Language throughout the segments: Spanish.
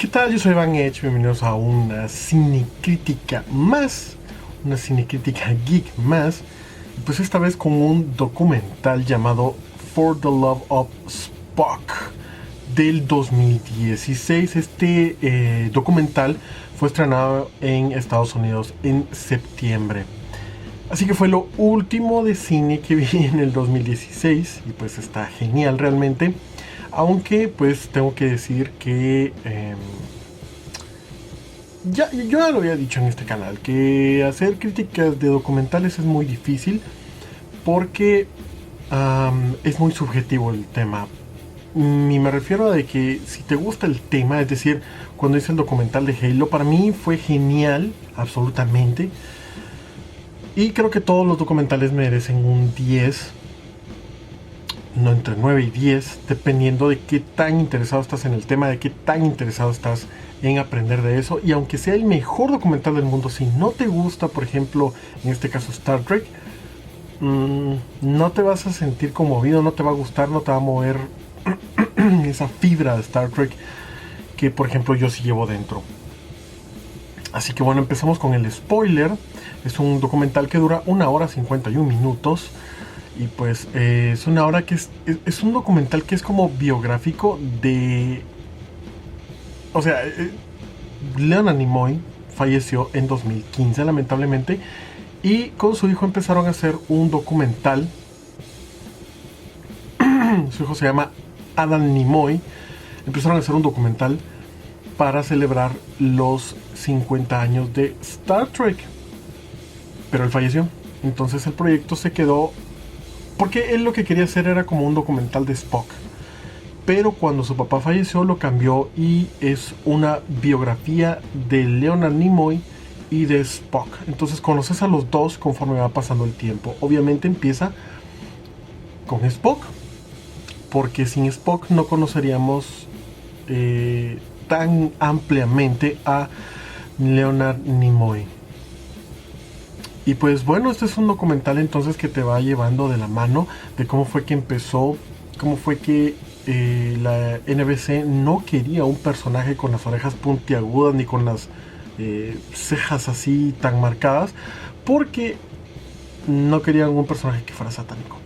¿Qué tal? Yo soy Van Edge, bienvenidos a una cinecrítica más, una cinecrítica geek más, pues esta vez con un documental llamado For the Love of Spock del 2016. Este documental fue estrenado en Estados Unidos en septiembre. Así que fue lo último de cine que vi en el 2016 y pues está genial realmente. Aunque pues tengo que decir que yo ya lo había dicho en este canal, que hacer críticas de documentales es muy difícil porque es muy subjetivo el tema. Y me refiero a de que si te gusta el tema, es decir, cuando hice el documental de Halo, para mí fue genial, absolutamente. Y creo que todos los documentales merecen un 10, no, entre 9 y 10, dependiendo de qué tan interesado estás en el tema, de qué tan interesado estás en aprender de eso. Y aunque sea el mejor documental del mundo, si no te gusta, por ejemplo, en este caso Star Trek, no te vas a sentir conmovido, no te va a gustar, no te va a mover esa fibra de Star Trek que, por ejemplo, yo sí llevo dentro. Así que bueno, empezamos con el spoiler. Es un documental que dura 1 hora 51 minutos. Y pues es una hora que es un documental que es como biográfico de... O sea, Leonard Nimoy falleció en 2015 lamentablemente. Y con su hijo empezaron a hacer un documental. Su hijo se llama Adam Nimoy. Empezaron a hacer un documental para celebrar los 50 años de Star Trek. Pero él falleció. Entonces el proyecto se quedó... Porque él lo que quería hacer era como un documental de Spock. Pero cuando su papá falleció lo cambió y es una biografía de Leonard Nimoy y de Spock. Entonces conoces a los dos conforme va pasando el tiempo. Obviamente empieza con Spock, porque sin Spock no conoceríamos tan ampliamente a Leonard Nimoy. Y pues bueno, este es un documental entonces que te va llevando de la mano de cómo fue que empezó, cómo fue que la NBC no quería un personaje con las orejas puntiagudas ni con las cejas así tan marcadas, porque no querían un personaje que fuera satánico.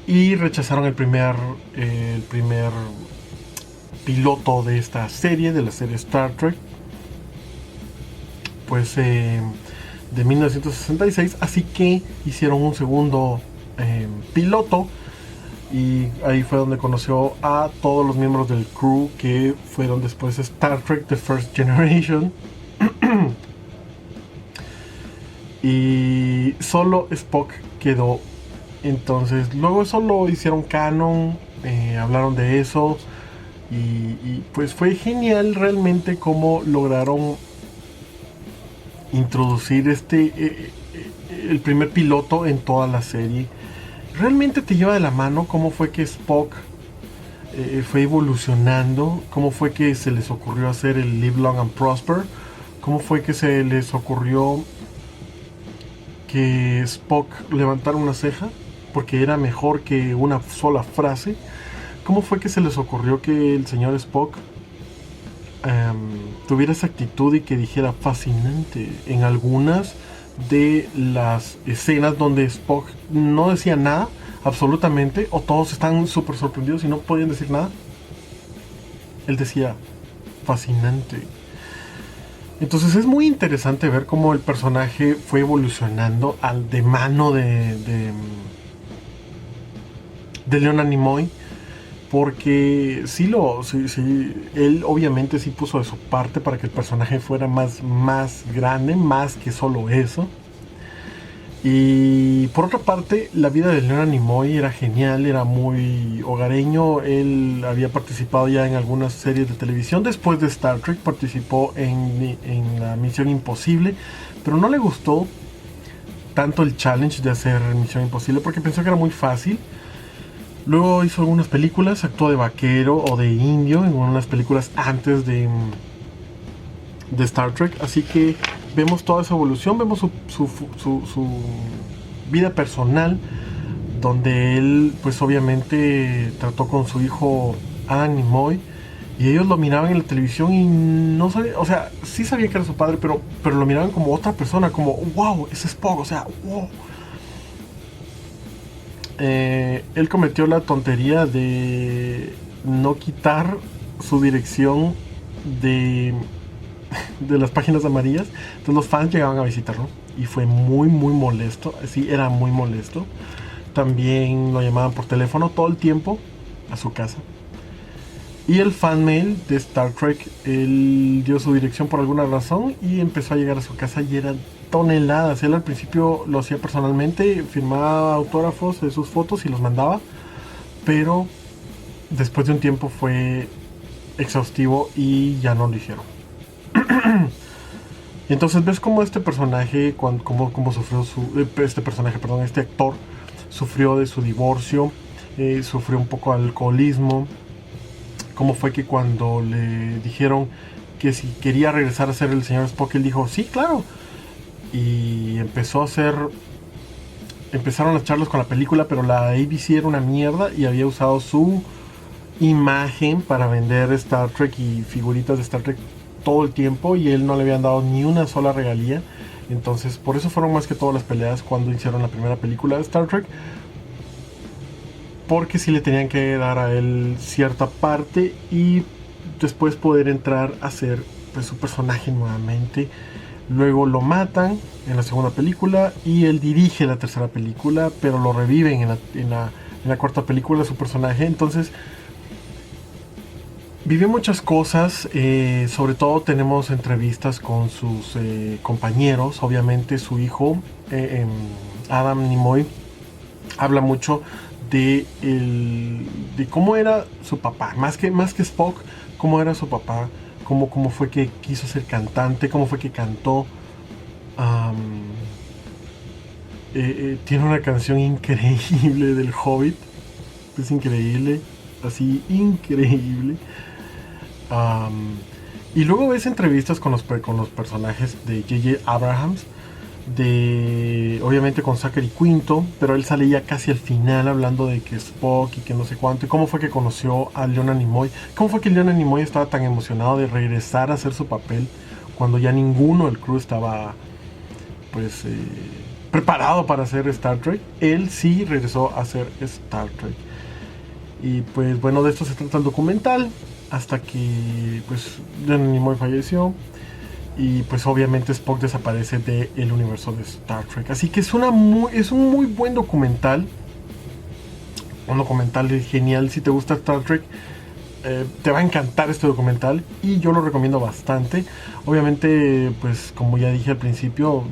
Y rechazaron el primer piloto de esta serie, de la serie Star Trek, pues de 1966, así que hicieron un segundo piloto y ahí fue donde conoció a todos los miembros del crew que fueron después Star Trek The First Generation. Y solo Spock quedó. Entonces luego eso lo hicieron canon, hablaron de eso y pues fue genial realmente cómo lograron introducir el primer piloto en toda la serie. Realmente te lleva de la mano cómo fue que Spock fue evolucionando, cómo fue que se les ocurrió hacer el Live Long and Prosper, cómo fue que se les ocurrió que Spock levantara una ceja porque era mejor que una sola frase, cómo fue que se les ocurrió que el señor Spock tuviera esa actitud y que dijera fascinante en algunas de las escenas donde Spock no decía nada absolutamente, o todos están súper sorprendidos y no podían decir nada. Él decía fascinante. Entonces es muy interesante ver cómo el personaje fue evolucionando de mano de Leonard Nimoy. Porque él obviamente sí puso de su parte para que el personaje fuera más grande, más que solo eso. Y por otra parte, la vida de Leonard Nimoy era genial, era muy hogareño. Él había participado ya en algunas series de televisión. Después de Star Trek participó en la Misión Imposible, pero no le gustó tanto el challenge de hacer Misión Imposible porque pensó que era muy fácil. Luego hizo algunas películas, actuó de vaquero o de indio en unas películas antes de Star Trek. Así que vemos toda esa evolución, vemos su vida personal, donde él pues obviamente trató con su hijo Adam Nimoy Y ellos lo miraban en la televisión y no sabían, o sea, sí sabían que era su padre, pero lo miraban como otra persona, como, wow, ese es Spock, o sea, wow. Él cometió la tontería de no quitar su dirección de, de las páginas amarillas. Entonces los fans llegaban a visitarlo y fue muy, muy molesto. Sí, era muy molesto. También lo llamaban por teléfono todo el tiempo a su casa. Y el fan mail de Star Trek, él dio su dirección por alguna razón y empezó a llegar a su casa y eran toneladas. Él al principio lo hacía personalmente, firmaba autógrafos de sus fotos y los mandaba, pero después de un tiempo fue exhaustivo y ya no lo hicieron. Y entonces ves cómo este personaje, cómo sufrió este personaje, perdón, este actor sufrió de su divorcio, sufrió un poco de alcoholismo. Cómo fue que cuando le dijeron que si quería regresar a ser el señor Spock, él dijo, sí, claro. Y empezaron las charlas con la película, pero la ABC era una mierda y había usado su imagen para vender Star Trek y figuritas de Star Trek todo el tiempo y él no le habían dado ni una sola regalía. Entonces, por eso fueron más que todas las peleas cuando hicieron la primera película de Star Trek, porque sí le tenían que dar a él cierta parte y después poder entrar a ser pues, su personaje nuevamente. Luego lo matan en la segunda película y él dirige la tercera película, pero lo reviven en la cuarta película su personaje. Entonces vive muchas cosas, sobre todo tenemos entrevistas con sus compañeros, obviamente su hijo, Adam Nimoy, habla mucho de cómo era su papá, más que Spock, cómo era su papá, cómo fue que quiso ser cantante, cómo fue que cantó. Tiene una canción increíble del Hobbit, es increíble, así increíble. Y luego ves entrevistas con los personajes de J.J. Abrams, obviamente con Zachary Quinto, pero él sale ya casi al final hablando de que Spock y que no sé cuánto, y cómo fue que conoció a Leonard Nimoy, cómo fue que Leonard Nimoy estaba tan emocionado de regresar a hacer su papel cuando ya ninguno del crew estaba pues preparado para hacer Star Trek. Él sí regresó a hacer Star Trek. Y pues bueno, de esto se trata el documental, hasta que pues Leonard Nimoy falleció. Y pues obviamente Spock desaparece del universo de Star Trek. Así que es un muy buen documental. Un documental genial. Si te gusta Star Trek, te va a encantar este documental. Y yo lo recomiendo bastante. Obviamente, pues como ya dije al principio,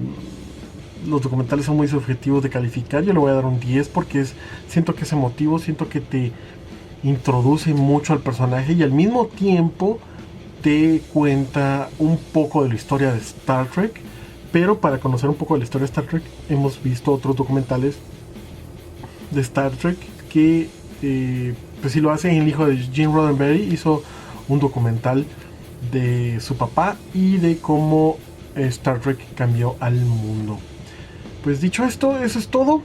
los documentales son muy subjetivos de calificar. Yo le voy a dar un 10 porque siento que es emotivo. Siento que te introduce mucho al personaje. Y al mismo tiempo te cuenta un poco de la historia de Star Trek, pero para conocer un poco de la historia de Star Trek hemos visto otros documentales de Star Trek que pues si lo hacen. El hijo de Gene Roddenberry hizo un documental de su papá y de cómo Star Trek cambió al mundo. Pues dicho esto, eso es todo.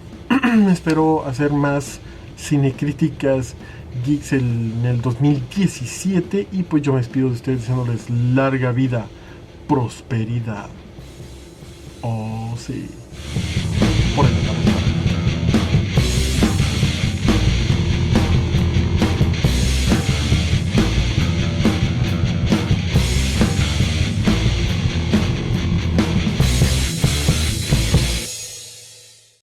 Espero hacer más cinecríticas geeks en el 2017 y pues yo me despido de ustedes deseándoles larga vida, prosperidad. Oh sí, por el